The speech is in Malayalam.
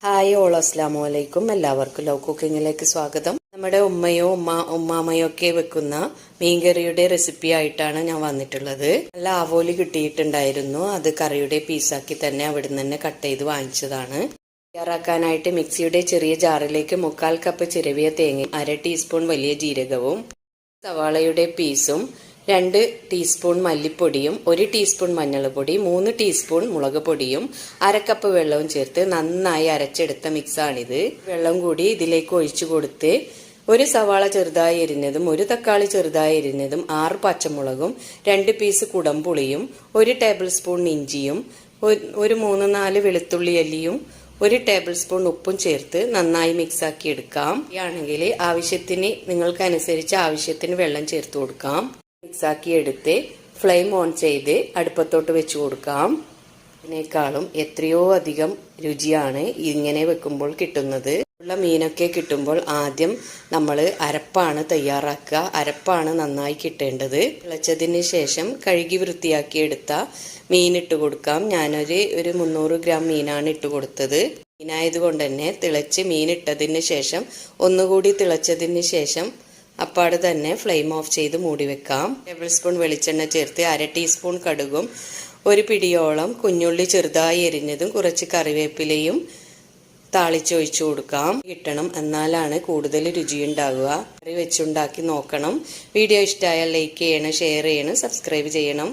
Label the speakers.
Speaker 1: ഹായ് ഓൾ അസ്ലാമു അലൈക്കും. എല്ലാവർക്കും ലവ് കുക്കിങ്ങിലേക്ക് സ്വാഗതം. നമ്മുടെ ഉമ്മാമയോ ഒക്കെ വെക്കുന്ന മീൻകറിയുടെ റെസിപ്പി ആയിട്ടാണ് ഞാൻ വന്നിട്ടുള്ളത്. നല്ല ആവോലി കിട്ടിയിട്ടുണ്ടായിരുന്നു. അത് കറിയുടെ പീസാക്കി തന്നെ അവിടുന്ന് തന്നെ കട്ട് ചെയ്ത് വാങ്ങിച്ചതാണ്. തയ്യാറാക്കാനായിട്ട് മിക്സിയുടെ ചെറിയ ജാറിലേക്ക് 1/4 കപ്പ് ചിരവിയ തേങ്ങയും 1/2 ടീസ്പൂൺ വലിയ ജീരകവും സവാളയുടെ പീസും 2 ടീസ്പൂൺ മല്ലിപ്പൊടിയും 1 ടീസ്പൂൺ മഞ്ഞൾപ്പൊടി 3 ടീസ്പൂൺ മുളക് പൊടിയും 1/2 കപ്പ് വെള്ളവും ചേർത്ത് നന്നായി അരച്ചെടുത്ത മിക്സാണിത്. വെള്ളം കൂടി ഇതിലേക്ക് ഒഴിച്ചു കൊടുത്ത് 1 സവാള ചെറുതായി എരിഞ്ഞതും 1 തക്കാളി ചെറുതായി എരിഞ്ഞതും 6 പച്ചമുളകും 2 പീസ് കുടംപുളിയും 1 ടേബിൾ സ്പൂൺ ഇഞ്ചിയും 3-4 വെളുത്തുള്ളി അല്ലിയും 1 ടേബിൾ സ്പൂൺ ഉപ്പും ചേർത്ത് നന്നായി മിക്സാക്കി എടുക്കാം. ആണെങ്കിൽ നിങ്ങൾക്കനുസരിച്ച് ആവശ്യത്തിന് വെള്ളം ചേർത്ത് കൊടുക്കാം. മിക്സാക്കി എടുത്ത് ഫ്ലെയിം ഓൺ ചെയ്ത് അടുപ്പത്തോട്ട് വെച്ച് കൊടുക്കാം. ഇതിനേക്കാളും എത്രയോ അധികം രുചിയാണ് ഇങ്ങനെ വെക്കുമ്പോൾ കിട്ടുന്നത്. ഉള്ള മീനൊക്കെ കിട്ടുമ്പോൾ ആദ്യം നമ്മൾ അരപ്പാണ് തയ്യാറാക്കുക. അരപ്പാണ് നന്നായി കിട്ടേണ്ടത്. തിളച്ചതിന് ശേഷം കഴുകി വൃത്തിയാക്കി എടുത്ത മീൻ ഇട്ട് കൊടുക്കാം. ഞാനൊരു 300 ഗ്രാം മീനാണ് ഇട്ട് കൊടുത്തത്. മീനായതുകൊണ്ട് തന്നെ മീൻ ഇട്ടതിന് ശേഷം ഒന്നുകൂടി തിളച്ചതിന് ശേഷം അപ്പാട് തന്നെ ഫ്ലെയിം ഓഫ് ചെയ്ത് മൂടി വെക്കാം. ടേബിൾ സ്പൂൺ വെളിച്ചെണ്ണ ചേർത്ത് 1/2 ടീസ്പൂൺ കടുകും 1 പിടിയോളം കുഞ്ഞുള്ളി ചെറുതായി എരിഞ്ഞതും കുറച്ച് കറിവേപ്പിലയും താളിച്ചൊഴിച്ചു കൊടുക്കാം. കിട്ടണം, എന്നാലാണ് കൂടുതൽ രുചിയുണ്ടാവുക. കറി വെച്ചുണ്ടാക്കി നോക്കണം. വീഡിയോ ഇഷ്ടമായാൽ ലൈക്ക് ചെയ്യണം, ഷെയർ ചെയ്യണം, സബ്സ്ക്രൈബ് ചെയ്യണം.